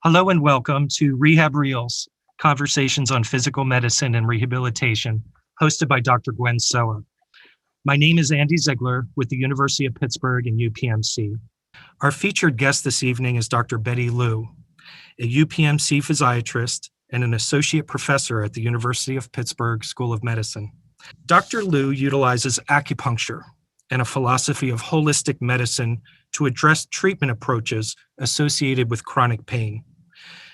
Hello and welcome to Rehab Reels, Conversations on Physical Medicine and Rehabilitation, hosted by Dr. Gwen Soa. My name is Andy Ziegler with the University of Pittsburgh and UPMC. Our featured guest this evening is Dr. Betty Liu, a UPMC physiatrist and an associate professor at the University of Pittsburgh School of Medicine. Dr. Liu utilizes acupuncture and a philosophy of holistic medicine to address treatment approaches associated with chronic pain.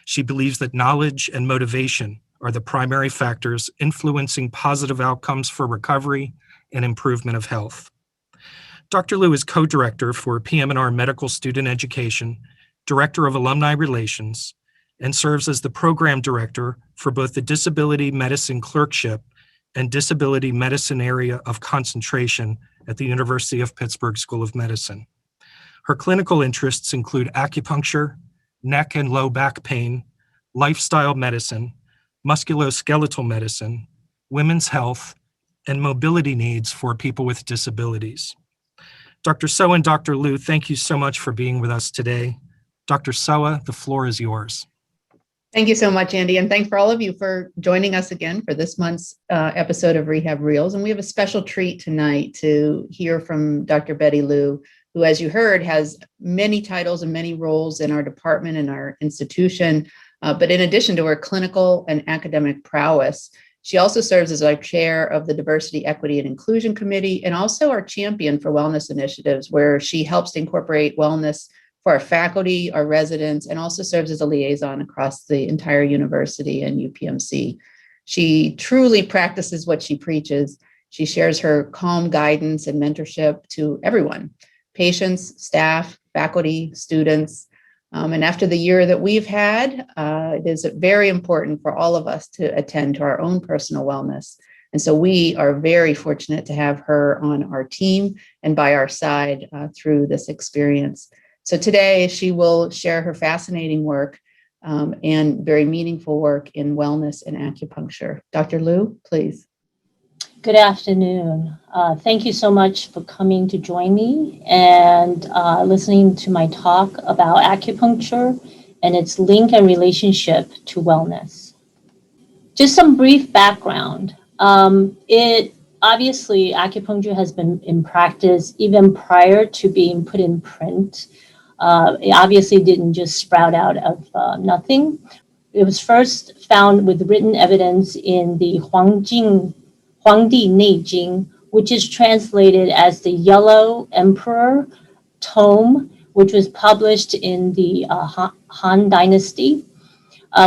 She believes that knowledge and motivation are the primary factors influencing positive outcomes for recovery and improvement of health. Dr. Liu is co-director for PM&R Medical Student Education, director of Alumni Relations, and serves as the program director for both the Disability Medicine Clerkship and Disability Medicine Area of Concentration at the University of Pittsburgh School of Medicine. Her clinical interests include acupuncture, neck and low back pain, lifestyle medicine, musculoskeletal medicine, women's health, and mobility needs for people with disabilities. Dr. Soa and Dr. Liu, thank you so much for being with us today. Dr. Soa, the floor is yours. Thank you so much, Andy, and thanks for all of you for joining us again for this month's episode of Rehab Reels. And we have a special treat tonight to hear from Dr. Betty Liu, who, as you heard, has many titles and many roles in our department and our institution. But in addition to her clinical and academic prowess, she also serves as our chair of the Diversity, Equity, and Inclusion Committee, and also our champion for wellness initiatives, where she helps to incorporate wellness for our faculty, our residents, and also serves as a liaison across the entire university and UPMC. She truly practices what she preaches. She shares her calm guidance and mentorship to everyone: patients, staff, faculty, students. And after the year that we've had, it is very important for all of us to attend to our own personal wellness. And so we are very fortunate to have her on our team and by our side through this experience. So today she will share her fascinating work and very meaningful work in wellness and acupuncture. Dr. Liu, please. Good afternoon. Thank you so much for coming to join me and listening to my talk about acupuncture and its link and relationship to wellness. Just some brief background. Obviously, acupuncture has been in practice even prior to being put in print. It obviously didn't just sprout out of nothing. It was first found with written evidence in the Huangdi Neijing, which is translated as the Yellow Emperor tome, which was published in the Han Dynasty,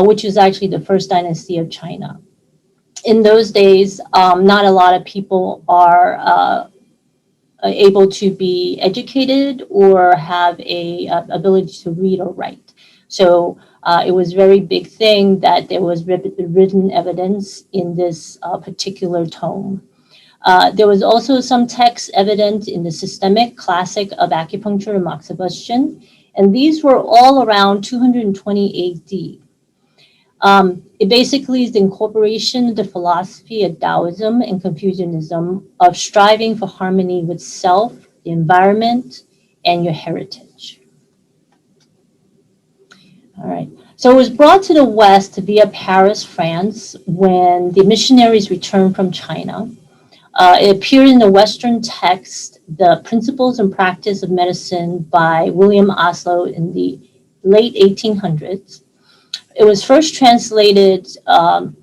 which is actually the first dynasty of China. In those days, not a lot of people are able to be educated or have a ability to read or write. So it was a very big thing that there was written evidence in this particular tome. There was also some text evident in the Systemic Classic of Acupuncture and Moxibustion, and these were all around 220 AD. It basically is the incorporation of the philosophy of Taoism and Confucianism of striving for harmony with self, the environment, and your heritage. All right. So it was brought to the West via Paris, France, when the missionaries returned from China. It appeared in the Western text, The Principles and Practice of Medicine by William Oslo in the late 1800s. It was first translated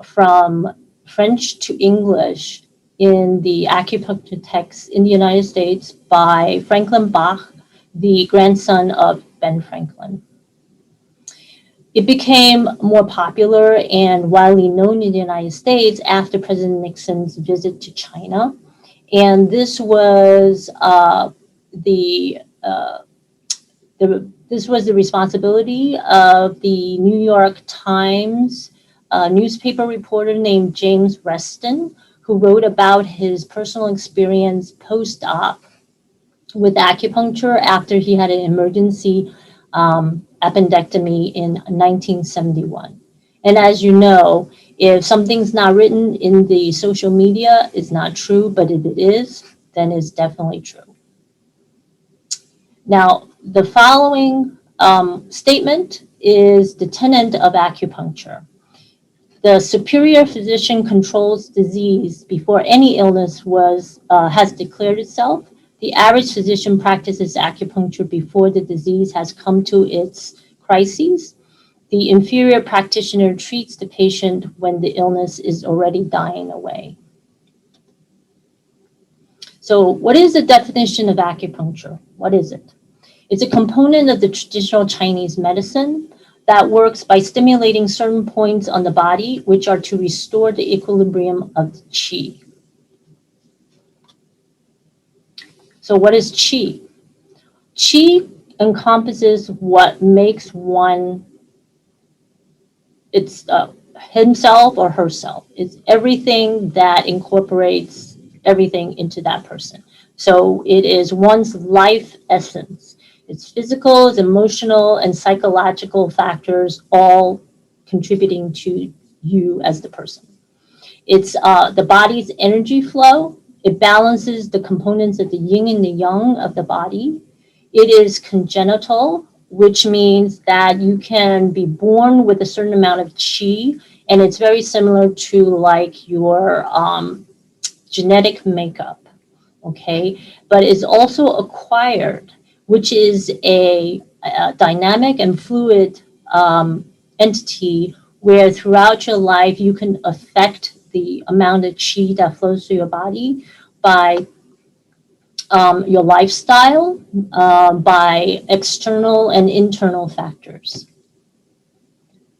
from French to English in the acupuncture text in the United States by Franklin Bach, the grandson of Ben Franklin. It became more popular and widely known in the United States after President Nixon's visit to China. And this was this was the responsibility of the New York Times newspaper reporter named James Reston, who wrote about his personal experience post-op with acupuncture after he had an emergency appendectomy in 1971. And as you know, if something's not written in the social media, it's not true, but if it is, then it's definitely true. Now, the following statement is the tenet of acupuncture. The superior physician controls disease before any illness has declared itself. The average physician practices acupuncture before the disease has come to its crises. The inferior practitioner treats the patient when the illness is already dying away. So what is the definition of acupuncture? What is it? It's a component of the traditional Chinese medicine that works by stimulating certain points on the body, which are to restore the equilibrium of the qi. So what is qi? Qi encompasses what makes one himself or herself. It's everything that incorporates everything into that person. So it is one's life essence. It's physical, it's emotional, and psychological factors all contributing to you as the person. It's the body's energy flow. It balances the components of the yin and the yang of the body. It is congenital, which means that you can be born with a certain amount of qi, and it's very similar to like your genetic makeup, okay? But it's also acquired, which is a dynamic and fluid entity where throughout your life you can affect the amount of qi that flows through your body by your lifestyle, by external and internal factors.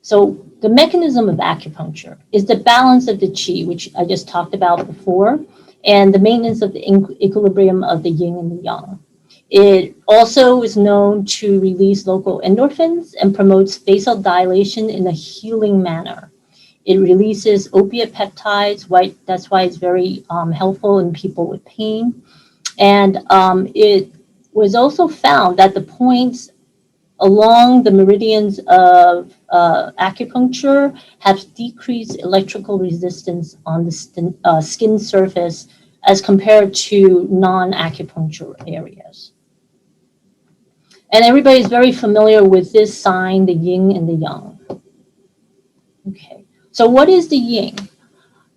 So the mechanism of acupuncture is the balance of the qi, which I just talked about before, and the maintenance of the equilibrium of the yin and the yang. It also is known to release local endorphins and promotes vasodilation in a healing manner. It releases opiate peptides, that's why it's very helpful in people with pain. And it was also found that the points along the meridians of acupuncture have decreased electrical resistance on the skin surface as compared to non-acupuncture areas. And everybody's very familiar with this sign, the yin and the yang. Okay, so what is the yin?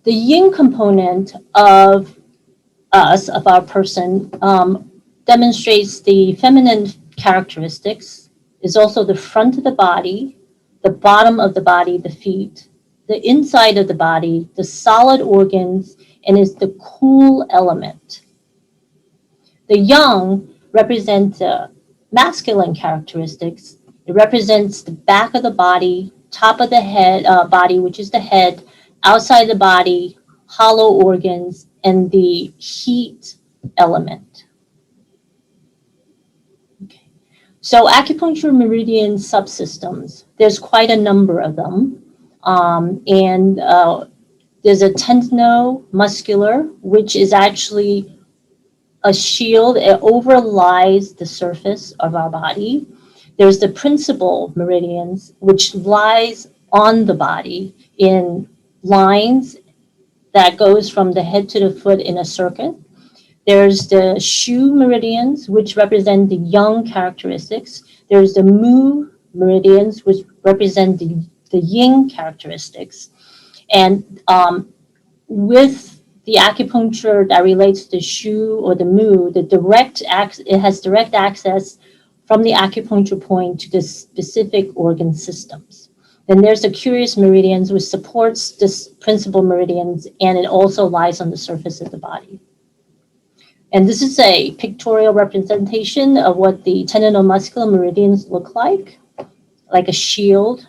The yin component of us, of our person, demonstrates the feminine characteristics, is also the front of the body, the bottom of the body, the feet, the inside of the body, the solid organs, and is the cool element. The yang represents masculine characteristics. It represents the back of the body, top of the head, body, which is the head, outside the body, hollow organs, and the heat element. Okay. So acupuncture meridian subsystems, there's quite a number of them. There's a tendinomuscular, which is actually a shield. It overlies the surface of our body. There's the principal meridians, which lies on the body in lines that goes from the head to the foot in a circuit. There's the shu meridians, which represent the yang characteristics. There's the mu meridians, which represent the yin characteristics. And with the acupuncture that relates to shu or the mu, it has direct access from the acupuncture point to the specific organ systems. Then there's the curious meridians, which supports this principal meridians, and it also lies on the surface of the body. And this is a pictorial representation of what the tendinomuscular meridians look like a shield.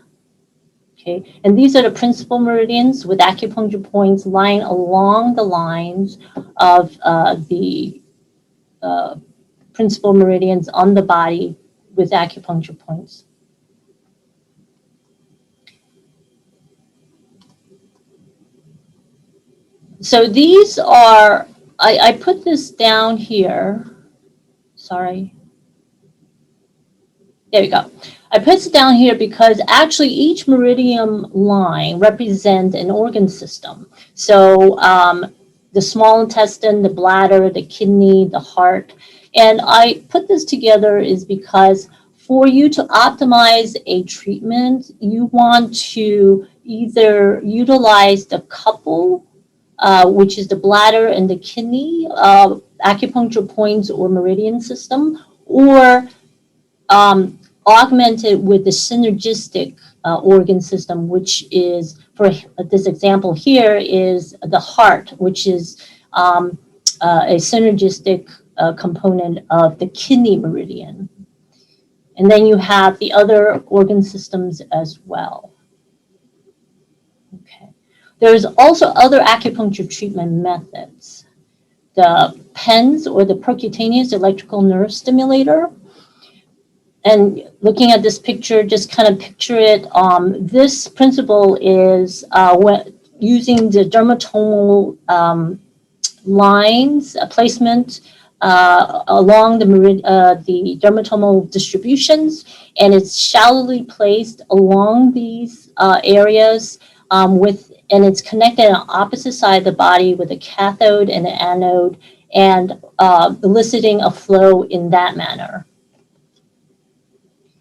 Okay, and these are the principal meridians with acupuncture points lying along the lines of the principal meridians on the body with acupuncture points. So these are, I put this down here. Sorry. There we go. I put it down here because actually each meridian line represents an organ system. So the small intestine, the bladder, the kidney, the heart. And I put this together is because For you to optimize a treatment, you want to either utilize the couple, which is the bladder and the kidney acupuncture points or meridian system, or augment it with the synergistic organ system, which is, for this example here, is the heart, which is a synergistic component of the kidney meridian. And then you have the other organ systems as well. Okay. There's also other acupuncture treatment methods. The PENS, or the percutaneous electrical nerve stimulator. And looking at this picture, just kind of picture it. This principle is using the dermatomal lines placement along the dermatomal distributions, and it's shallowly placed along these areas and it's connected on the opposite side of the body with a cathode and an anode, and eliciting a flow in that manner.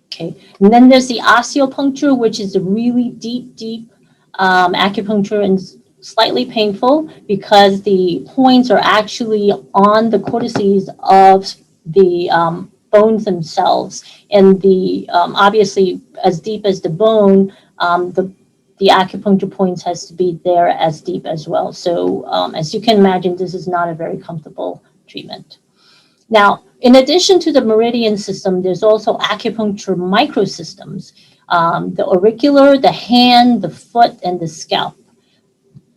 Okay, and then there's the osteopuncture, which is a really deep acupuncture and slightly painful because the points are actually on the cortices of the bones themselves, and the obviously as deep as the bone, the acupuncture points has to be there as deep as well. So as you can imagine, this is not a very comfortable treatment. Now, in addition to the meridian system, there's also acupuncture microsystems, the auricular, the hand, the foot, and the scalp.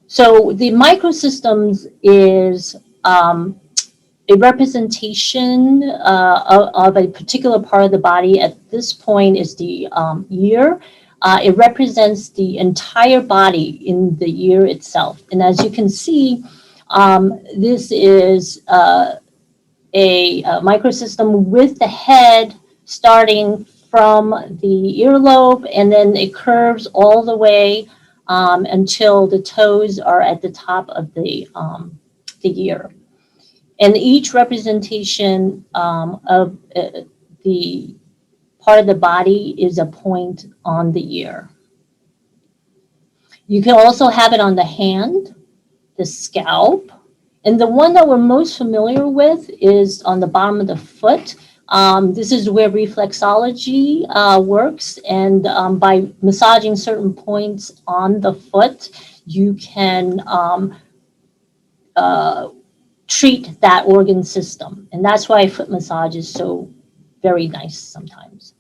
So the microsystems is a representation of a particular part of the body. At this point is the ear. It represents the entire body in the ear itself. And as you can see, this is a microsystem with the head starting from the earlobe, and then it curves all the way until the toes are at the top of the ear. And each representation of the part of the body is a point on the ear. You can also have it on the hand, the scalp, and the one that we're most familiar with is on the bottom of the foot. This is where reflexology works, and by massaging certain points on the foot, you can treat that organ system. And that's why foot massage is so very nice sometimes.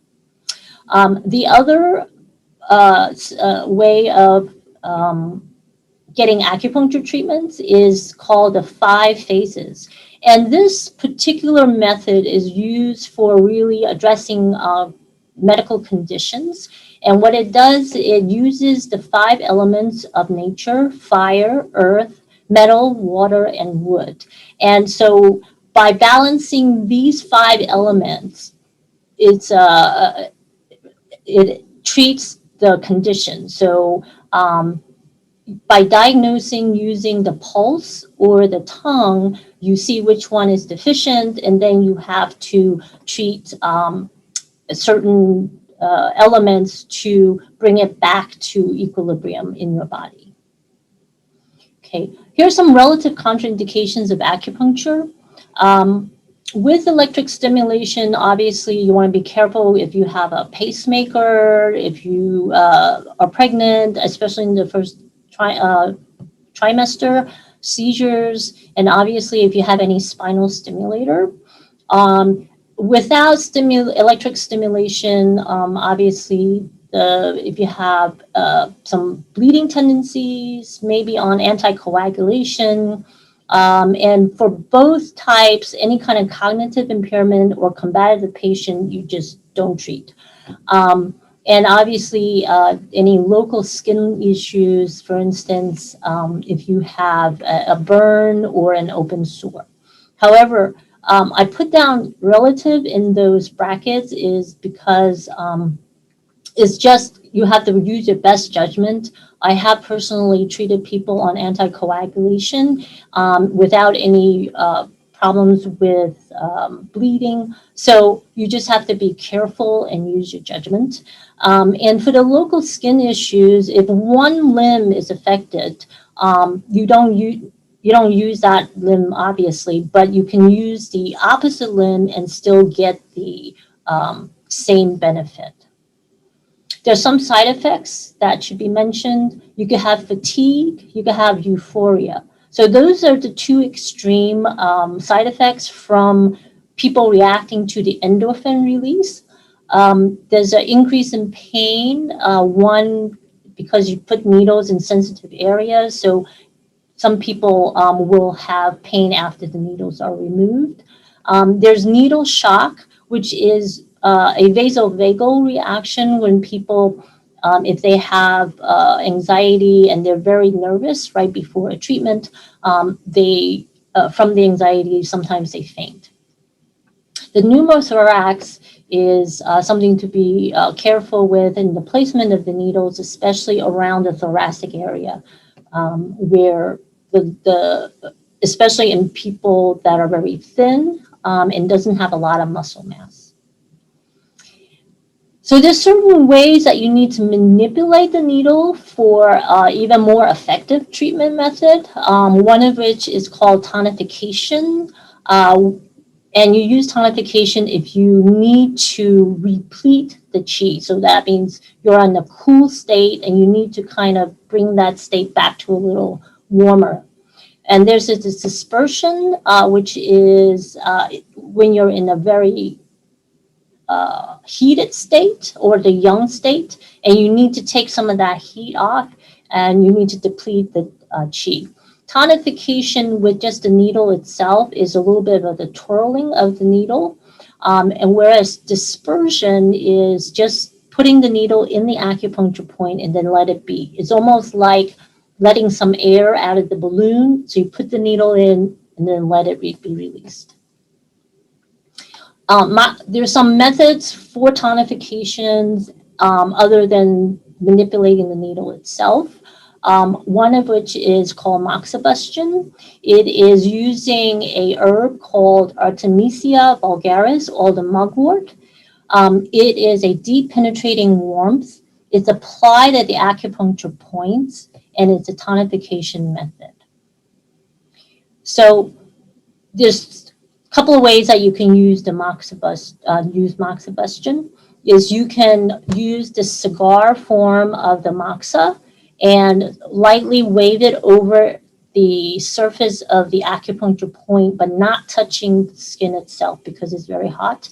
The other way of getting acupuncture treatments is called the 5 phases. And this particular method is used for really addressing medical conditions. And what it does, it uses the 5 elements of nature: fire, earth, metal, water, and wood. And so by balancing these 5 elements, it treats the condition. So by diagnosing using the pulse or the tongue, you see which one is deficient, and then you have to treat certain elements to bring it back to equilibrium in your body. Okay, here's some relative contraindications of acupuncture. With electric stimulation, obviously you want to be careful if you have a pacemaker, if you are pregnant, especially in the first trimester, seizures, and obviously if you have any spinal stimulator. Without electric stimulation, obviously if you have some bleeding tendencies, maybe on anticoagulation, and for both types, any kind of cognitive impairment or combative patient, you just don't treat. And obviously, any local skin issues, for instance, if you have a burn or an open sore. However, I put down relative in those brackets is because it's just you have to use your best judgment. I have personally treated people on anticoagulation without any problems with bleeding. So you just have to be careful and use your judgment. And for the local skin issues, if one limb is affected, you don't use that limb, obviously, but you can use the opposite limb and still get the same benefit. There's some side effects that should be mentioned. You could have fatigue, you could have euphoria. So those are the two extreme side effects from people reacting to the endorphin release. There's an increase in pain, one, because you put needles in sensitive areas. So some people will have pain after the needles are removed. There's needle shock, which is a vasovagal reaction when people, if they have anxiety and they're very nervous right before a treatment, from the anxiety, sometimes they faint. The pneumothorax is something to be careful with in the placement of the needles, especially around the thoracic area, where especially in people that are very thin and doesn't have a lot of muscle mass. So there's certain ways that you need to manipulate the needle for even more effective treatment method. One of which is called tonification. And you use tonification if you need to replete the qi. So that means you're in a cool state and you need to kind of bring that state back to a little warmer. And there's this dispersion, which is when you're in a very heated state or the yang state, and you need to take some of that heat off and you need to deplete the qi. Tonification with just the needle itself is a little bit of the twirling of the needle. And whereas dispersion is just putting the needle in the acupuncture point and then let it be. It's almost like letting some air out of the balloon. So you put the needle in and then let it be released. There's some methods for tonifications other than manipulating the needle itself. One of which is called moxibustion. It is using a herb called Artemisia vulgaris or the mugwort. It is a deep penetrating warmth. It's applied at the acupuncture points, and it's a tonification method. So there's a couple of ways that you can use the moxibustion. Is you can use the cigar form of the moxa and lightly wave it over the surface of the acupuncture point, but not touching the skin itself because it's very hot.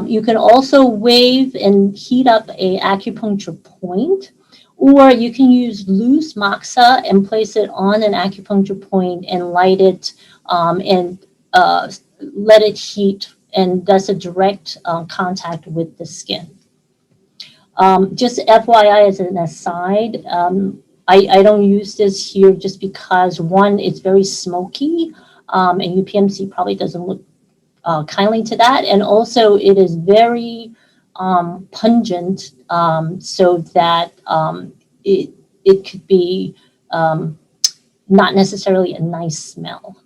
You can also wave and heat up a acupuncture point, or you can use loose moxa and place it on an acupuncture point and light it and let it heat, and that's a direct contact with the skin. Just FYI as an aside, I don't use this here just because, one, it's very smoky, and UPMC probably doesn't look kindly to that. And also it is very pungent, so that it could be not necessarily a nice smell.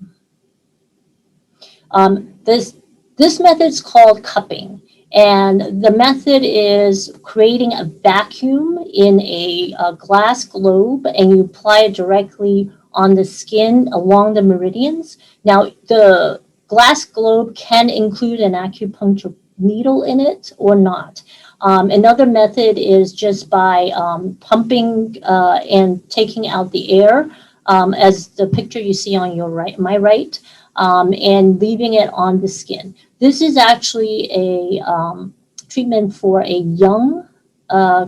This method is called cupping. And the method is creating a vacuum in a glass globe, and you apply it directly on the skin along the meridians. Now, the glass globe can include an acupuncture needle in it or not. Another method is just by pumping and taking out the air, as the picture you see on your right, my right, and leaving it on the skin. This is actually a treatment for a young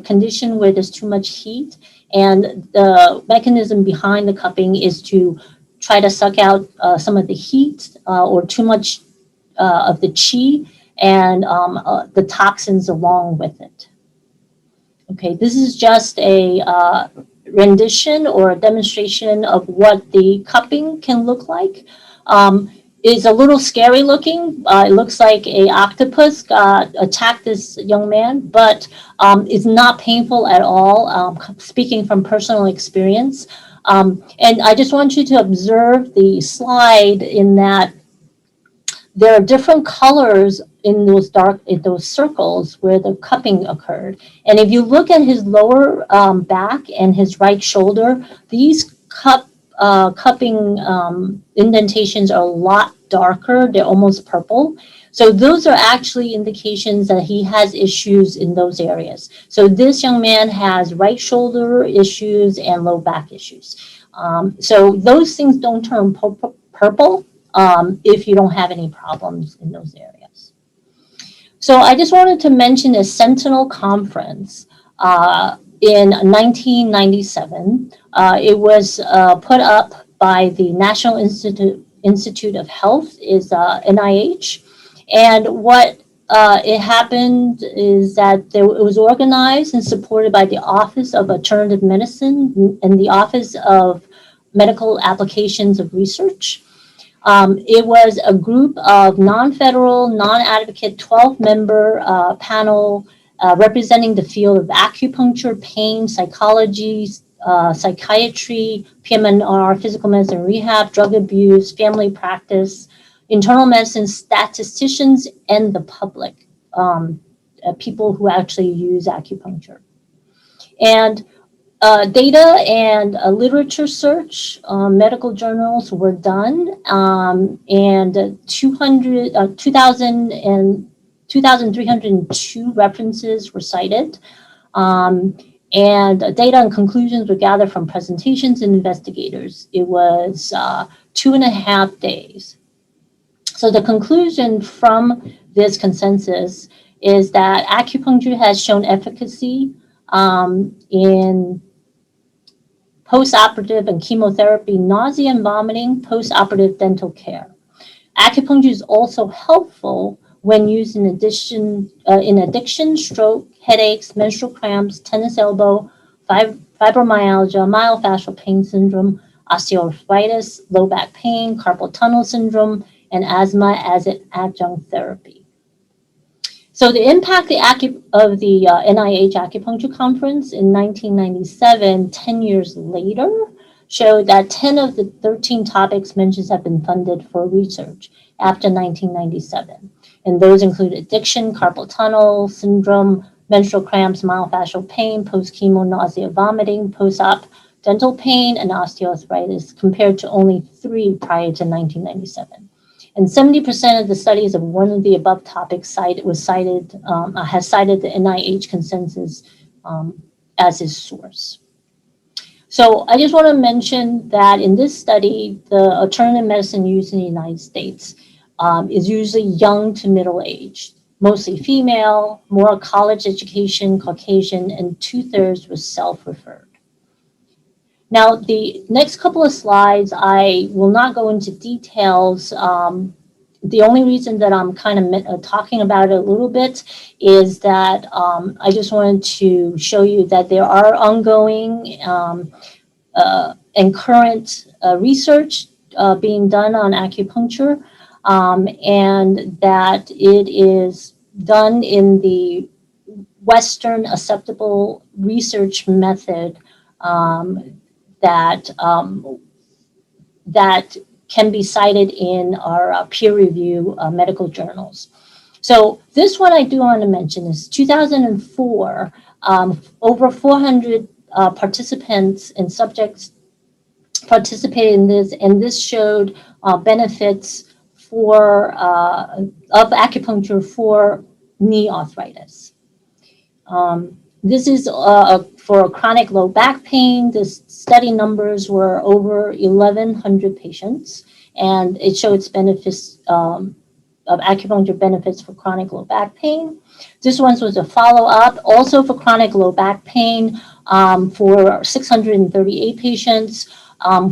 condition where there's too much heat. And the mechanism behind the cupping is to try to suck out some of the heat or too much of the qi and the toxins along with it. Okay, this is just a rendition or a demonstration of what the cupping can look like. It's a little scary looking. It looks like an octopus attacked this young man, but it's not painful at all, speaking from personal experience. And I just want you to observe the slide in that there are different colors in those circles where the cupping occurred. And if you look at his lower back and his right shoulder, these cupping indentations are a lot darker. They're almost purple. So those are actually indications that he has issues in those areas. So this young man has right shoulder issues and low back issues. So those things don't turn purple if you don't have any problems in those areas. So I just wanted to mention a Sentinel conference in 1997. It was put up by the National Institute of Health, is NIH. And what it happened is that it was organized and supported by the Office of Alternative Medicine and the Office of Medical Applications of Research. It was a group of non-federal, non-advocate, 12-member panel representing the field of acupuncture, pain, psychology, psychiatry, PM&R, physical medicine, rehab, drug abuse, family practice, internal medicine, statisticians, and the public, people who actually use acupuncture. And data and literature search, medical journals were done, and 2,302 references were cited. And data and conclusions were gathered from presentations and investigators. It was 2.5 days. So the conclusion from this consensus is that acupuncture has shown efficacy in post-operative and chemotherapy, nausea and vomiting, post-operative dental care. Acupuncture is also helpful when used in addiction, stroke, headaches, menstrual cramps, tennis elbow, fibromyalgia, myofascial pain syndrome, osteoarthritis, low back pain, carpal tunnel syndrome, and asthma as an adjunct therapy. So the impact of the NIH Acupuncture Conference in 1997, 10 years later, showed that 10 of the 13 topics mentioned have been funded for research after 1997. And those include addiction, carpal tunnel syndrome, menstrual cramps, myofascial pain, post-chemo nausea, vomiting, post-op dental pain, and osteoarthritis, compared to only 3 prior to 1997. And 70% of the studies of one of the above topics has cited the NIH consensus as its source. So I just want to mention that in this study, the alternative medicine used in the United States is usually young to middle aged, mostly female, more college education, Caucasian, and 2/3 was self-referred. Now, the next couple of slides, I will not go into details. The only reason that I'm kind of talking about it a little bit is that I just wanted to show you that there are ongoing and current research being done on acupuncture, and that it is done in the Western acceptable research method that can be cited in our peer review medical journals. So this one I do want to mention is 2004, over 400 participants and subjects participated in this, and this showed benefits of acupuncture for knee arthritis. This is for chronic low back pain. The study numbers were over 1,100 patients, and it showed its benefits of acupuncture benefits for chronic low back pain. This one was a follow-up also for chronic low back pain for 638 patients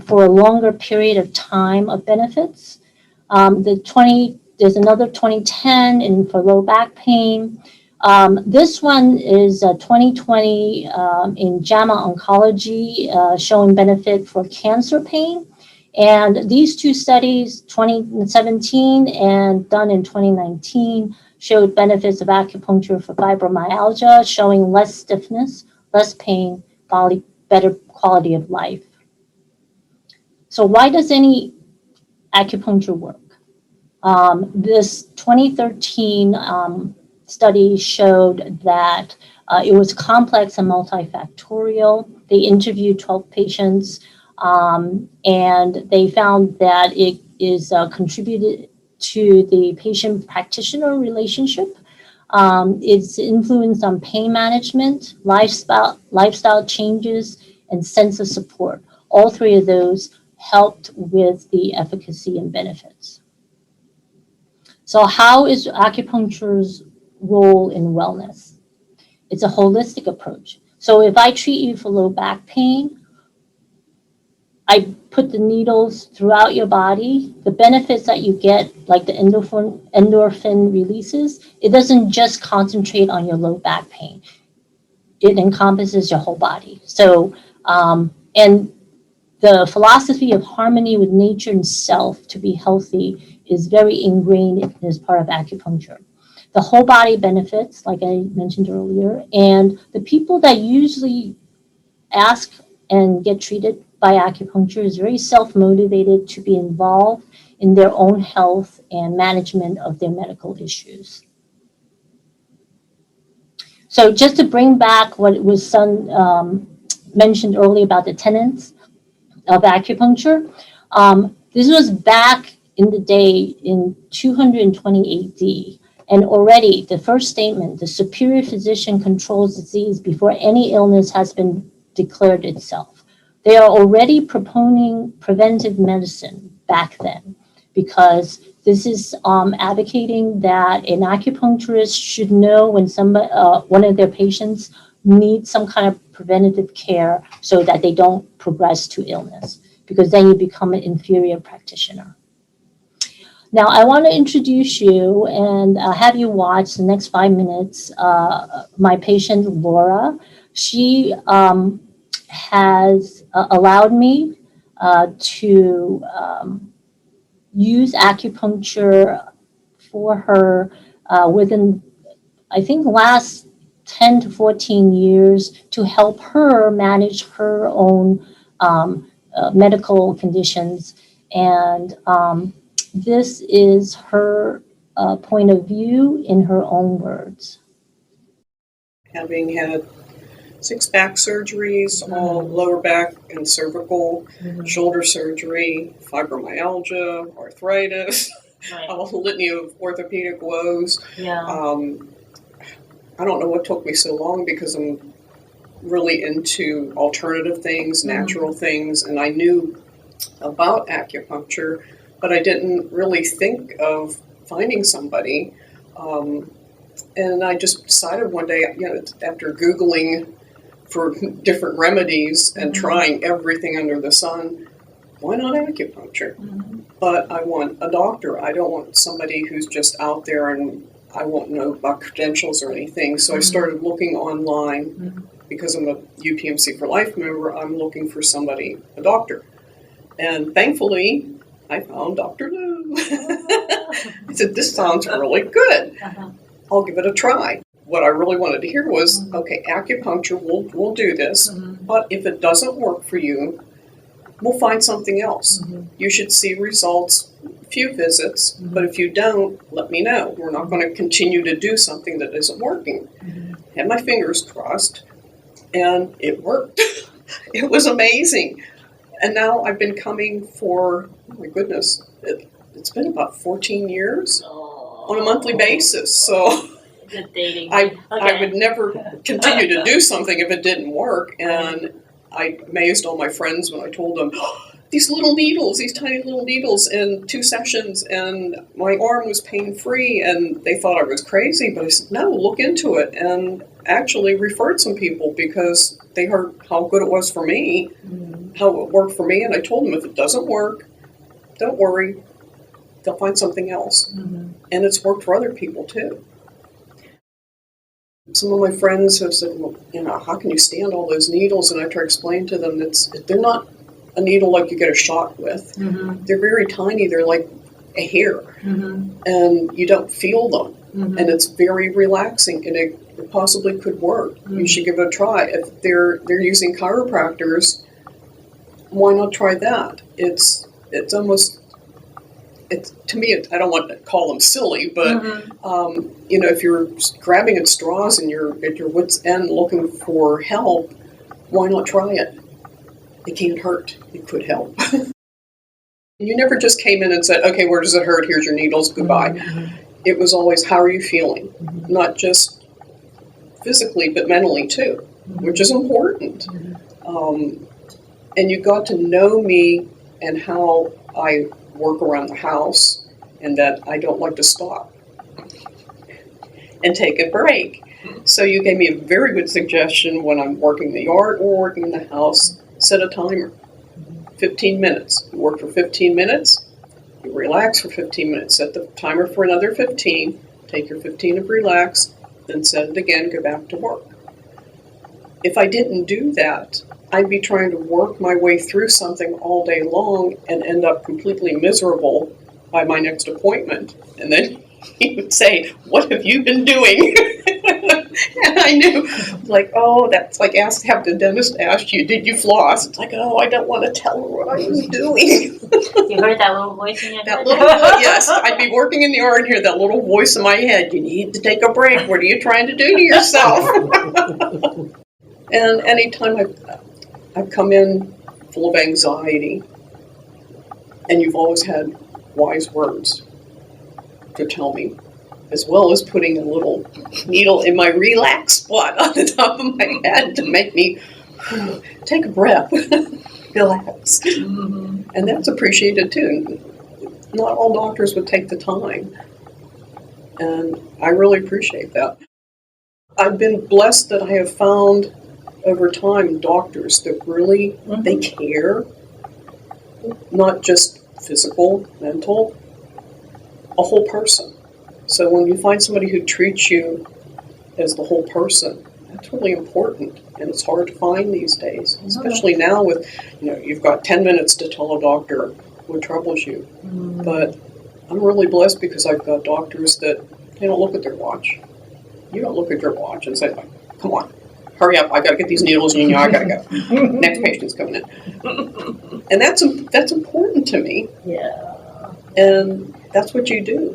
for a longer period of time of benefits. There's another 2010 and for low back pain. This one is 2020 in JAMA Oncology showing benefit for cancer pain. And these two studies, 2017 and done in 2019, showed benefits of acupuncture for fibromyalgia, showing less stiffness, less pain, better quality of life. So why does any acupuncture work? This 2013 study showed that it was complex and multifactorial. They interviewed 12 patients, and they found that it is contributed to the patient-practitioner relationship. It's influence on pain management, lifestyle changes, and sense of support. All three of those helped with the efficacy and benefits. So how is acupuncture's role in wellness? It's a holistic approach. So if I treat you for low back pain, I put the needles throughout your body. The benefits that you get, like the endorphin releases, it doesn't just concentrate on your low back pain. It encompasses your whole body. So, and the philosophy of harmony with nature and self to be healthy is very ingrained as part of acupuncture. The whole body benefits, like I mentioned earlier, and the people that usually ask and get treated by acupuncture is very self-motivated to be involved in their own health and management of their medical issues. So just to bring back what was mentioned earlier about the tenets of acupuncture, this was back in the day in 220 AD. And already the first statement, the superior physician controls disease before any illness has been declared itself. They are already proponing preventive medicine back then, because this is advocating that an acupuncturist should know when somebody, one of their patients needs some kind of preventative care so that they don't progress to illness, because then you become an inferior practitioner. Now, I want to introduce you and have you watch the next 5 minutes my patient, Laura. She has allowed me to use acupuncture for her within, I think, the last 10 to 14 years to help her manage her own medical conditions. And this is her point of view in her own words. Having had 6 back surgeries, all lower back and cervical, shoulder surgery, fibromyalgia, arthritis, a litany of orthopedic woes. I don't know what took me so long, because I'm really into alternative things, natural things, and I knew about acupuncture, but I didn't really think of finding somebody. And I just decided one day, after Googling for different remedies and trying everything under the sun, why not acupuncture? But I want a doctor. I don't want somebody who's just out there and I won't know about credentials or anything. So I started looking online, because I'm a UPMC for Life member. I'm looking for somebody, a doctor. And thankfully, I found Dr. Lou. I said, this sounds really good. I'll give it a try. What I really wanted to hear was, okay, acupuncture, we'll do this, but if it doesn't work for you, we'll find something else. You should see results, a few visits, but if you don't, let me know. We're not going to continue to do something that isn't working. Had my fingers crossed, and it worked. It was amazing. And now I've been coming for, oh my goodness, it's been about 14 years on a monthly basis. So I would never continue to do something if it didn't work. And I amazed all my friends when I told them, these little needles, these tiny little needles in 2 sessions, and my arm was pain-free, and they thought I was crazy, but I said, no, look into it, and actually referred some people because they heard how good it was for me, how it worked for me, and I told them, if it doesn't work, don't worry, they'll find something else. And it's worked for other people too. Some of my friends have said, well, how can you stand all those needles? And I try to explain to them that they're not a needle like you get a shot with. They're very tiny. They're like a hair. And you don't feel them. And it's very relaxing, and it possibly could work. You should give it a try. If they're using chiropractors, why not try that? It's it's to me, I don't want to call them silly, but if you're grabbing at straws and you're at your wit's end looking for help, why not try it? It can't hurt. It could help. You never just came in and said, okay, where does it hurt? Here's your needles. Goodbye. It was always, how are you feeling? Not just physically, but mentally too, which is important. And you got to know me and how I work around the house, and that I don't like to stop and take a break. So you gave me a very good suggestion when I'm working the yard or working in the house. Set a timer, 15 minutes. You work for 15 minutes, you relax for 15 minutes. Set the timer for another 15, take your 15 of relax, then set it again, go back to work. If I didn't do that, I'd be trying to work my way through something all day long and end up completely miserable by my next appointment. And then he would say, what have you been doing? And I knew, like, oh, that's like have the dentist ask you, did you floss? It's like, oh, I don't want to tell her what I was doing. You heard that little voice in your head? Yes, I'd be working in the yard and hear that little voice in my head. You need to take a break. What are you trying to do to yourself? And anytime I've come in full of anxiety, and you've always had wise words to tell me, as well as putting a little needle in my relax spot on the top of my head to make me take a breath, relax. And that's appreciated too. Not all doctors would take the time, and I really appreciate that. I've been blessed that I have found over time doctors that really, they care, not just physical, mental, a whole person. So when you find somebody who treats you as the whole person, that's really important, and it's hard to find these days, especially now with, you've got 10 minutes to tell a doctor what troubles you. But I'm really blessed because I've got doctors that they don't look at their watch. You don't look at your watch and say, come on, hurry up, I got to get these needles in you, I got to go. Next patient's coming in. And that's important to me. Yeah. And that's what you do.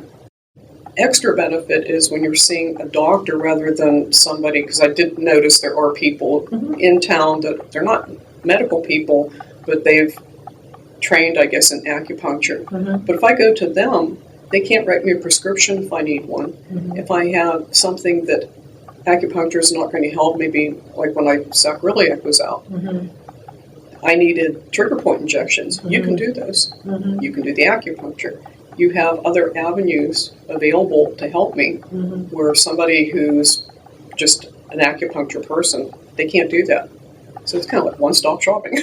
Extra benefit is when you're seeing a doctor rather than somebody, because I did notice there are people in town that they're not medical people, but they've trained, I guess, in acupuncture. But if I go to them, they can't write me a prescription if I need one. If I have something that acupuncture is not going to help, maybe like when my sacroiliac was out, I needed trigger point injections. You can do those. You can do the acupuncture. You have other avenues available to help me, where somebody who's just an acupuncture person, they can't do that. So it's kind of like one-stop shopping.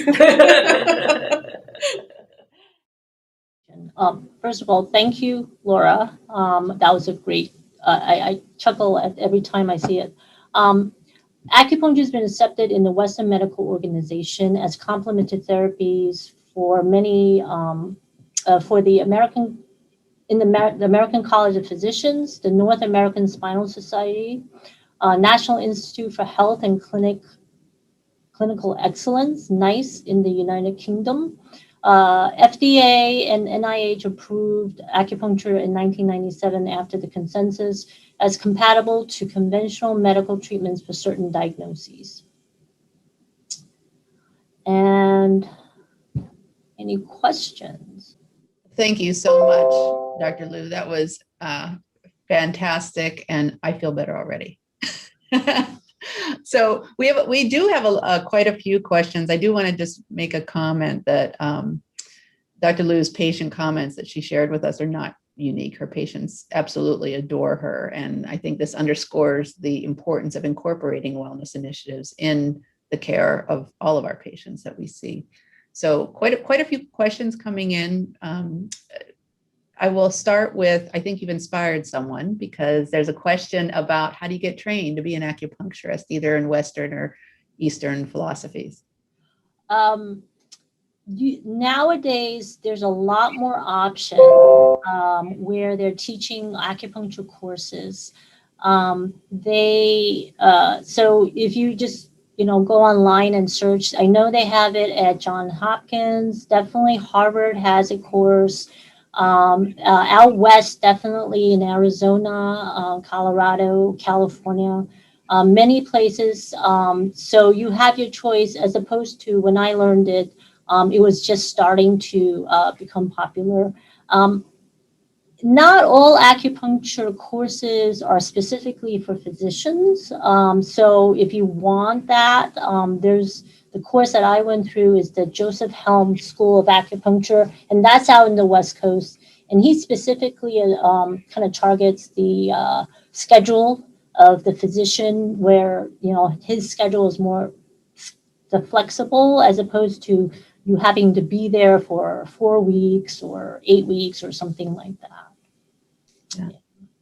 First of all, thank you, Laura. That was a great, I chuckle at every time I see it. Acupuncture has been accepted in the Western Medical Organization as complementary therapies for many, for the American College of Physicians, the North American Spinal Society, National Institute for Health and Clinical Excellence, NICE, in the United Kingdom. FDA and NIH approved acupuncture in 1997 after the consensus as compatible to conventional medical treatments for certain diagnoses. And any questions? Thank you so much, Dr. Liu. That was fantastic, and I feel better already. So we do have quite a few questions. I do want to just make a comment that Dr. Liu's patient comments that she shared with us are not unique. Her patients absolutely adore her, and I think this underscores the importance of incorporating wellness initiatives in the care of all of our patients that we see. So quite a few questions coming in. I will start with, I think you've inspired someone, because there's a question about how do you get trained to be an acupuncturist, either in Western or Eastern philosophies? Nowadays, there's a lot more option where they're teaching acupuncture courses. So if you just go online and search, I know they have it at Johns Hopkins. Definitely Harvard has a course. Out west, definitely in Arizona, Colorado, California, many places. So you have your choice, as opposed to when I learned it, it was just starting to become popular. Not all acupuncture courses are specifically for physicians. So if you want that, there's the course that I went through is the Joseph Helm School of Acupuncture, and that's out in the West Coast. And he specifically kind of targets the schedule of the physician, where his schedule is more the flexible, as opposed to you having to be there for 4 weeks or 8 weeks or something like that. Yeah,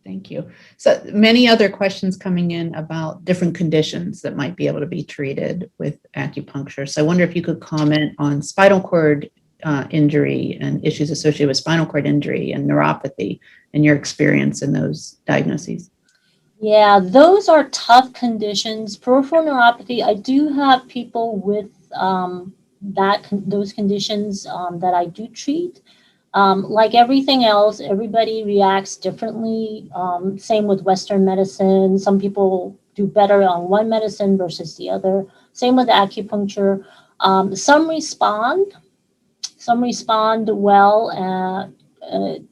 thank you. So many other questions coming in about different conditions that might be able to be treated with acupuncture. So I wonder if you could comment on spinal cord injury and issues associated with spinal cord injury and neuropathy and your experience in those diagnoses. Yeah, those are tough conditions. Peripheral neuropathy, I do have people with those conditions that I do treat. Like everything else, everybody reacts differently. Same with Western medicine. Some people do better on one medicine versus the other. Same with acupuncture. Some respond well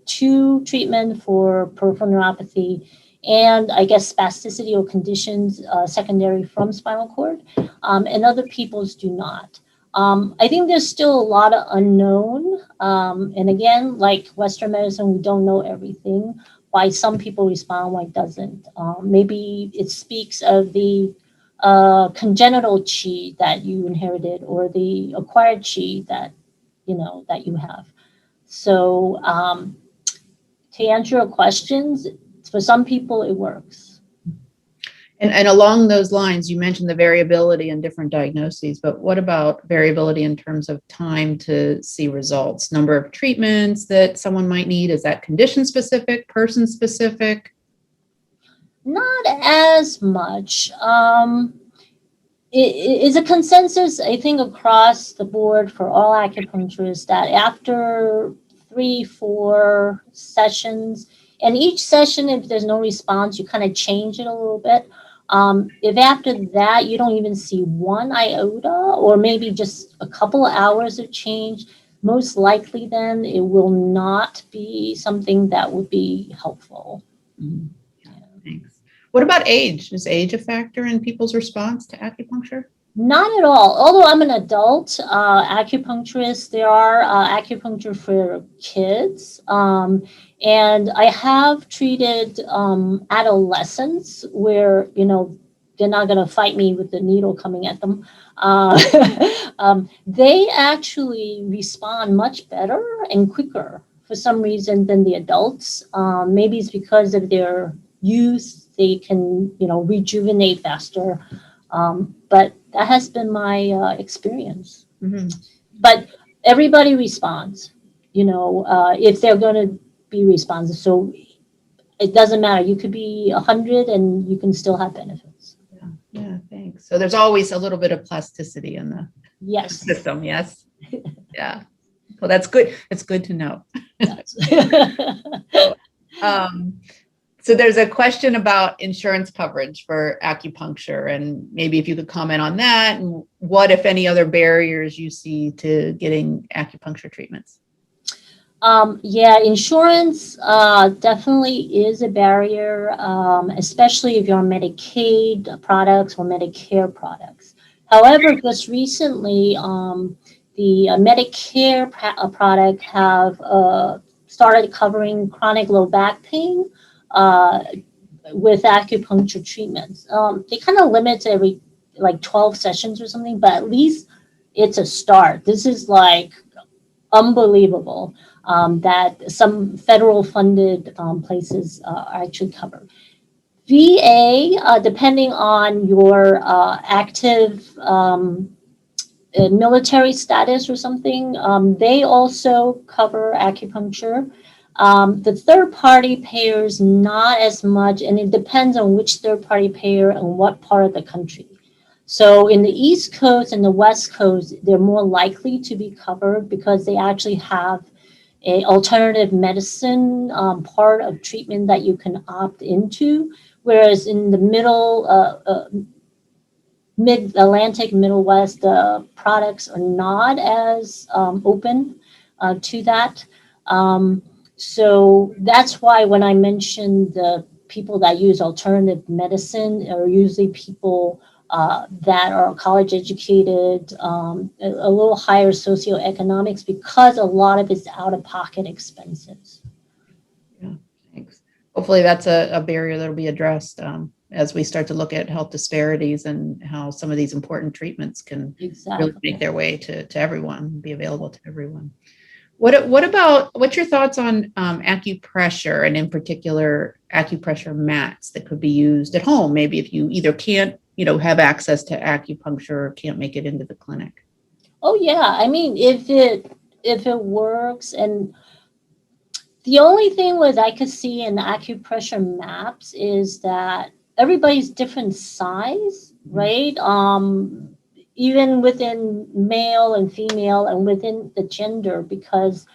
to treatment for peripheral neuropathy, and I guess spasticity or conditions secondary from spinal cord, and other people's do not. I think there's still a lot of unknown. And again, like Western medicine, we don't know everything. Why some people respond, why doesn't. Maybe it speaks of the congenital Qi that you inherited, or the acquired Qi that you have. So to answer your questions, for some people it works. And along those lines, you mentioned the variability in different diagnoses, but what about variability in terms of time to see results, number of treatments that someone might need? Is that condition specific, person specific? Not as much. It is a consensus, I think, across the board for all acupuncturists that after 3-4 sessions, and each session, if there's no response, you kind of change it a little bit. If after that you don't even see one iota, or maybe just a couple of hours of change, most likely then it will not be something that would be helpful. Mm-hmm. Yeah, thanks. What about age? Is age a factor in people's response to acupuncture? Not at all. Although I'm an adult acupuncturist, there are acupuncture for kids. And I have treated adolescents where, they're not going to fight me with the needle coming at them. They actually respond much better and quicker for some reason than the adults. Maybe it's because of their youth, they can, rejuvenate faster. But that has been my experience. Mm-hmm. But everybody responds, if they're going to be responsive. So it doesn't matter. You could be 100 and you can still have benefits. Yeah, thanks. So there's always a little bit of plasticity in the system. Yes. Yeah. Well, that's good. It's good to know. Yes. So there's a question about insurance coverage for acupuncture, and maybe if you could comment on that, and what, if any, other barriers you see to getting acupuncture treatments? Yeah, insurance definitely is a barrier, especially if you're on Medicaid products or Medicare products. However, just recently, the Medicare product have started covering chronic low back pain with acupuncture treatments. They kind of limit to every 12 sessions or something, but at least it's a start. This is unbelievable that some federal funded places actually cover. VA, depending on your active military status or something, they also cover acupuncture. The third-party payers, not as much, and it depends on which third-party payer and what part of the country. So in the East Coast and the West Coast, they're more likely to be covered because they actually have a alternative medicine part of treatment that you can opt into, whereas in the mid-Atlantic, Middle West, the products are not as open to that. So that's why when I mentioned the people that use alternative medicine are usually people that are college educated, a little higher socioeconomics, because a lot of it's out-of-pocket expenses. Yeah, thanks. Hopefully that's a barrier that'll be addressed as we start to look at health disparities and how some of these important treatments can really make their way to everyone, be available to everyone. What's your thoughts on acupressure, and in particular acupressure mats that could be used at home? Maybe if you either can't, have access to acupuncture or can't make it into the clinic. Oh yeah, I mean, if it works, and the only thing with I could see in acupressure maps is that everybody's different size, right? Even within male and female and within the gender, because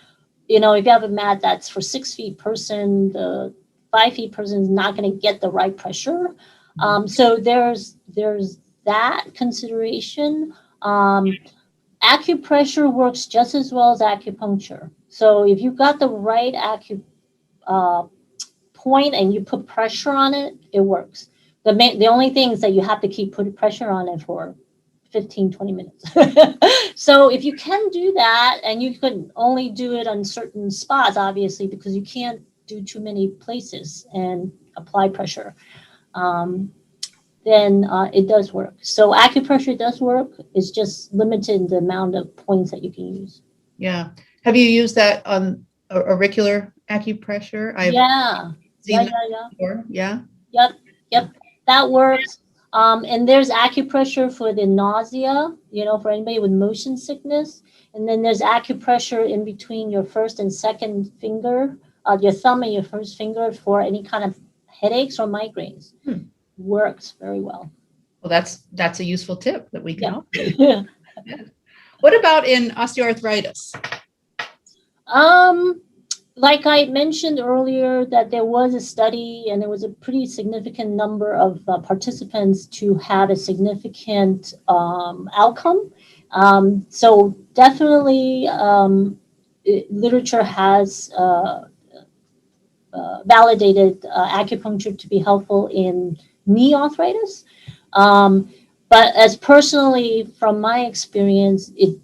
if you have a mat that's for 6 feet person, the 5 feet person is not going to get the right pressure. So there's that consideration. Acupressure works just as well as acupuncture. So if you've got the right point and you put pressure on it, it works. The only thing is that you have to keep putting pressure on it for 15, 20 minutes. So if you can do that, and you could only do it on certain spots, obviously, because you can't do too many places and apply pressure, then it does work. So acupressure does work. It's just limited in the amount of points that you can use. Yeah. Have you used that on auricular acupressure? Yeah. Before. Yeah. Yep. That works. And there's acupressure for the nausea, for anybody with motion sickness. And then there's acupressure in between your first and second finger, your thumb and your first finger, for any kind of headaches or migraines. Works very well. Well, that's a useful tip that we can help you. Yeah. What about in osteoarthritis? Like I mentioned earlier, that there was a study, and there was a pretty significant number of participants to have a significant outcome. So definitely literature has validated acupuncture to be helpful in knee arthritis. But as personally, from my experience, it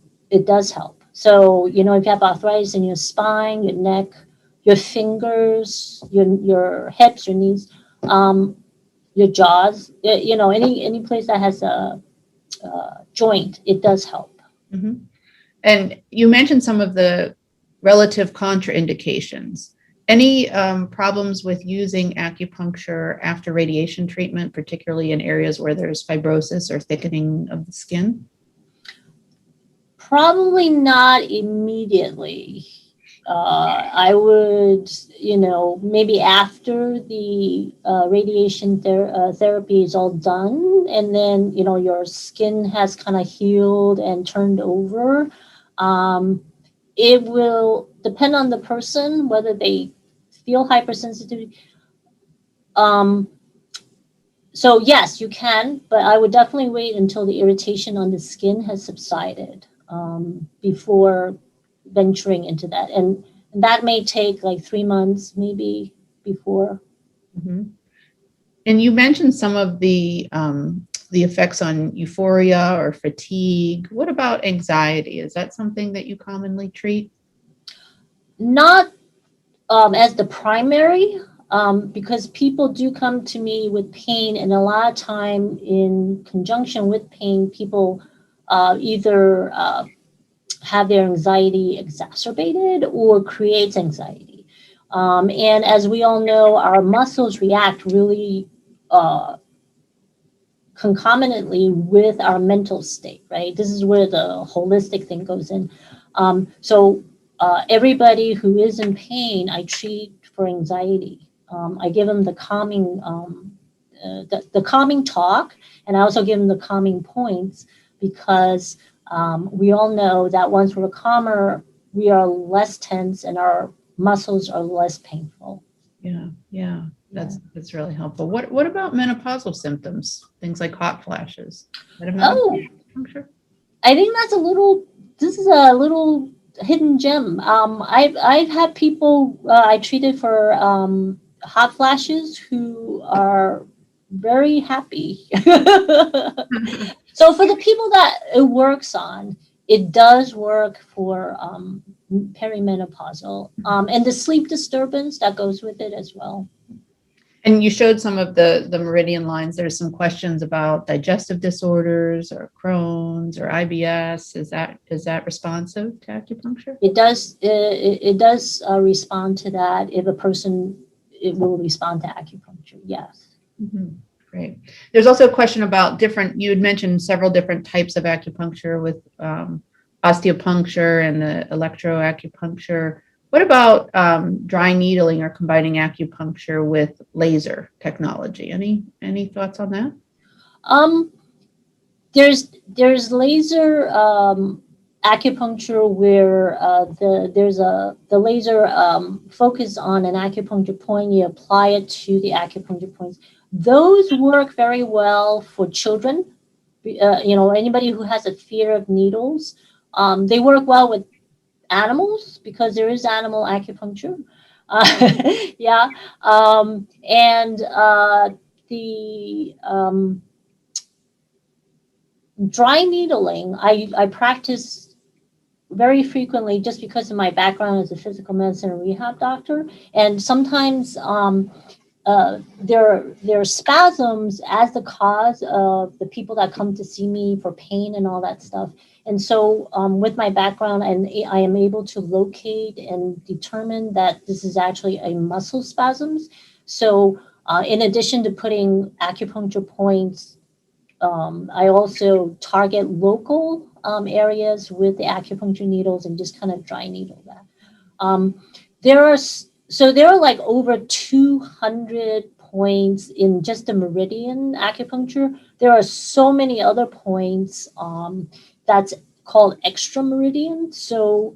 does help. So, if you have arthritis in your spine, your neck, your fingers, your hips, your knees, your jaws, any place that has a joint, it does help. Mm-hmm. And you mentioned some of the relative contraindications. Any problems with using acupuncture after radiation treatment, particularly in areas where there's fibrosis or thickening of the skin? Probably not immediately. I would, maybe after the radiation therapy is all done, and then, your skin has kind of healed and turned over. It will depend on the person, whether they feel hypersensitivity. So yes, you can, but I would definitely wait until the irritation on the skin has subsided before venturing into that. And that may take like 3 months, maybe, before. Mm-hmm. And you mentioned some of the effects on euphoria or fatigue. What about anxiety? Is that something that you commonly treat? Not as the primary, because people do come to me with pain, and a lot of time in conjunction with pain, people either have their anxiety exacerbated or creates anxiety. And as we all know, our muscles react really concomitantly with our mental state, right? This is where the holistic thing goes in. So everybody who is in pain, I treat for anxiety. I give them the calming, the calming talk, and I also give them the calming points, because we all know that once we're calmer, we are less tense and our muscles are less painful. Yeah. That's really helpful. What about menopausal symptoms? Things like hot flashes. Acupuncture? I think this is a little hidden gem. I've had people I treated for hot flashes who are very happy. So for the people that it works on, it does work for perimenopausal, and the sleep disturbance that goes with it as well. And you showed some of the meridian lines. There's some questions about digestive disorders or Crohn's or IBS. Is that responsive to acupuncture? It does. It does respond to that. If a person, it will respond to acupuncture. Yes. Mm-hmm. Great. There's also a question about you had mentioned several different types of acupuncture with osteopuncture and the electroacupuncture. What about dry needling or combining acupuncture with laser technology? Any thoughts on that? There's laser acupuncture where the laser focus on an acupuncture point. You apply it to the acupuncture points. Those work very well for children. Anybody who has a fear of needles. They work well with animals because there is animal acupuncture. Yeah. And the dry needling, I practice very frequently just because of my background as a physical medicine and rehab doctor. And sometimes there are spasms as the cause of the people that come to see me for pain and all that stuff. And so with my background, and I am able to locate and determine that this is actually a muscle spasms. So in addition to putting acupuncture points, I also target local areas with the acupuncture needles and just kind of dry needle that. There are like over 200 points in just the meridian acupuncture. There are so many other points that's called extra meridian. So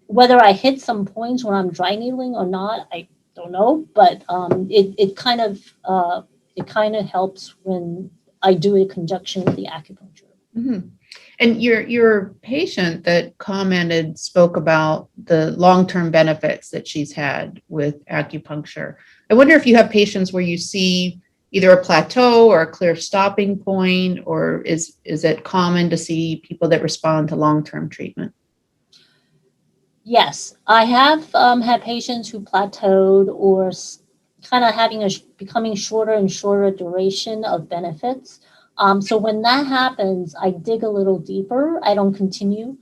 whether I hit some points when I'm dry needling or not, I don't know. But it kind of helps when I do a conjunction with the acupuncture. Mm-hmm. And your patient that commented spoke about the long-term benefits that she's had with acupuncture. I wonder if you have patients where you see either a plateau or a clear stopping point, or is it common to see people that respond to long-term treatment? Yes, I have had patients who plateaued or kind of becoming shorter and shorter duration of benefits. So when that happens, I dig a little deeper. I don't continue.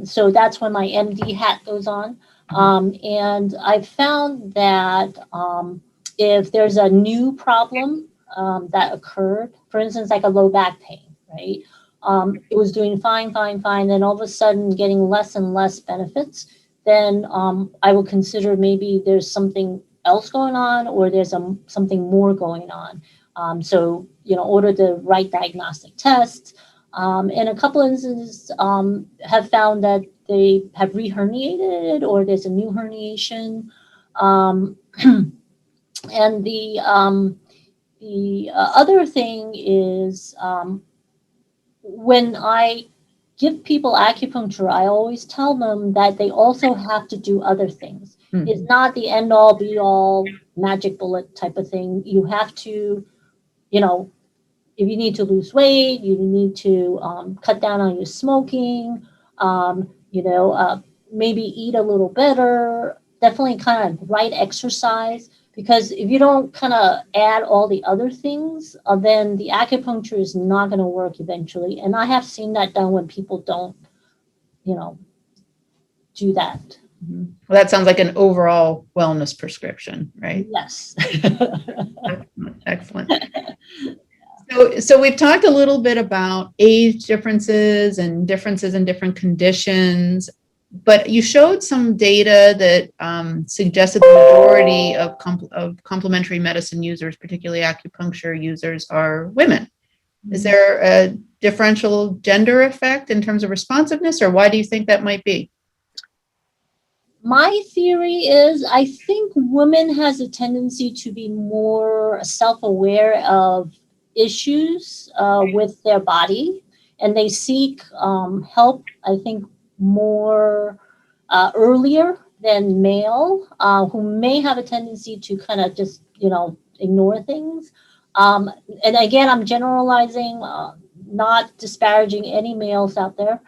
So that's when my MD hat goes on. And I found that if there's a new problem that occurred, for instance, like a low back pain, right? It was doing fine. Then all of a sudden getting less and less benefits, then I will consider maybe there's something else going on or there's something more going on. So, order the right diagnostic tests. And a couple of instances have found that they have re-herniated or there's a new herniation. And the other thing is when I give people acupuncture, I always tell them that they also have to do other things. Mm-hmm. It's not the end all be all magic bullet type of thing. You have to, if you need to lose weight, you need to cut down on your smoking, maybe eat a little better, definitely kind of right exercise. Because if you don't kind of add all the other things, then the acupuncture is not going to work eventually. And I have seen that done when people don't, do that. Mm-hmm. Well, that sounds like an overall wellness prescription, right? Yes. Excellent. So we've talked a little bit about age differences and differences in different conditions, but you showed some data that suggested the majority of complementary medicine users, particularly acupuncture users, are women. Is there a differential gender effect in terms of responsiveness, or why do you think that might be? My theory is I think women has a tendency to be more self-aware of issues with their body, and they seek help, I think, more earlier than male, who may have a tendency to kind of just, ignore things. And again, I'm generalizing, not disparaging any males out there.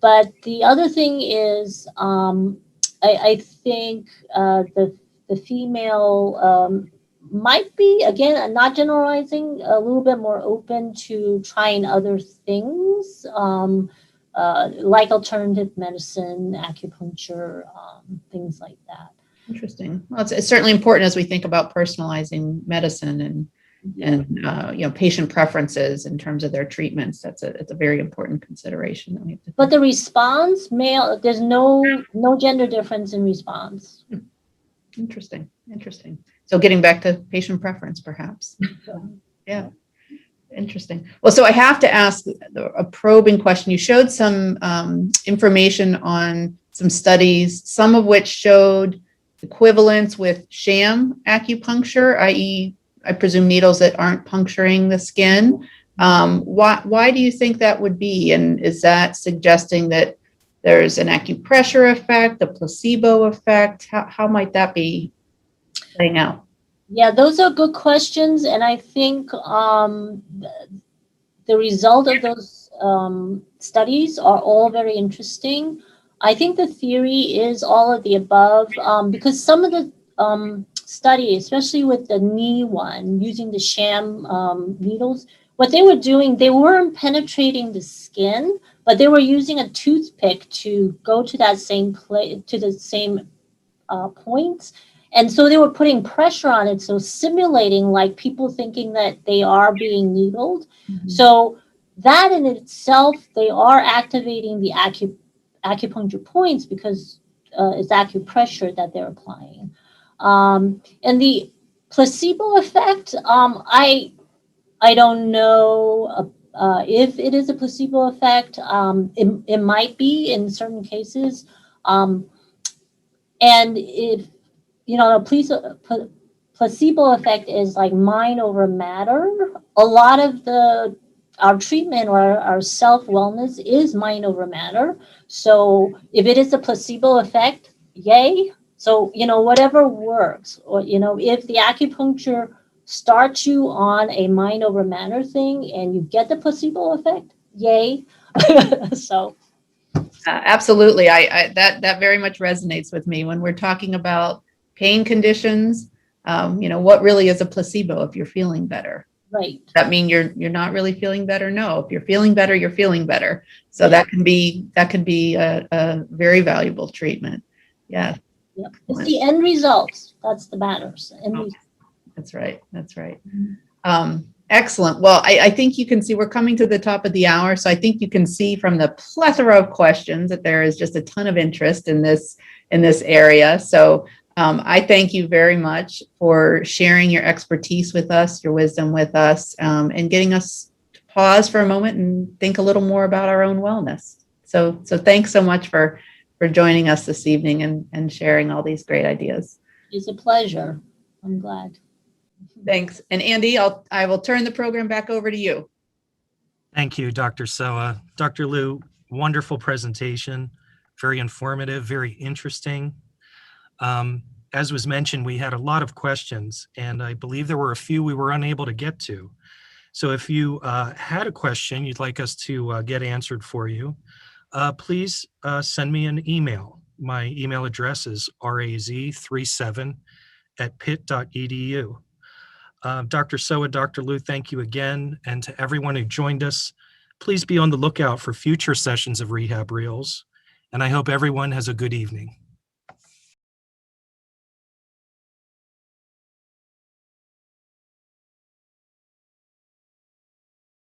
But the other thing is, I think the female might be, again, I'm not generalizing, a little bit more open to trying other things, like alternative medicine, acupuncture, things like that. Interesting. Well, it's certainly important as we think about personalizing medicine and patient preferences in terms of their treatments. It's a very important consideration that we have to But the response, male, there's no gender difference in response. Interesting. So getting back to patient preference, perhaps. Yeah. Interesting. Well, so I have to ask a probing question. You showed some information on some studies, some of which showed equivalence with sham acupuncture, i.e., I presume needles that aren't puncturing the skin. Why do you think that would be? And is that suggesting that there's an acupressure effect, a placebo effect? How might that be playing out? Yeah, those are good questions. And I think the result of those studies are all very interesting. I think the theory is all of the above, because some of the study, especially with the knee one, using the sham needles, what they were doing, they weren't penetrating the skin, but they were using a toothpick to go to that same place, to the same points. And so they were putting pressure on it, so simulating like people thinking that they are being needled. Mm-hmm. So that in itself, they are activating the acupuncture points because it's acupressure that they're applying. And the placebo effect, I don't know if it is a placebo effect. It might be in certain cases. And if, a placebo effect is like mind over matter, a lot of our treatment or our self-wellness is mind over matter. So if it is a placebo effect, yay. So, whatever works, or, if the acupuncture starts you on a mind over matter thing and you get the placebo effect, yay. So. Absolutely. I that very much resonates with me when we're talking about pain conditions. What really is a placebo if you're feeling better? Right. Does that mean you're not really feeling better? No, if you're feeling better, you're feeling better. So yeah. that can be a very valuable treatment. Yeah. Yep. It's the end results. That's the matters. That's right. Mm-hmm. Excellent. Well, I think you can see we're coming to the top of the hour. So I think you can see from the plethora of questions that there is just a ton of interest in this area. So I thank you very much for sharing your expertise with us, your wisdom with us, and getting us to pause for a moment and think a little more about our own wellness. So thanks so much for joining us this evening and sharing all these great ideas. It's a pleasure. I'm glad. Thanks. And Andy, I will turn the program back over to you. Thank you, Dr. Soa. Dr. Liu, wonderful presentation, very informative, very interesting. As was mentioned, we had a lot of questions, and I believe there were a few we were unable to get to. So if you had a question you'd like us to get answered for you, please send me an email. My email address is raz37@pitt.edu. Dr. Soa, Dr. Liu, thank you again. And to everyone who joined us, please be on the lookout for future sessions of Rehab Reels. And I hope everyone has a good evening.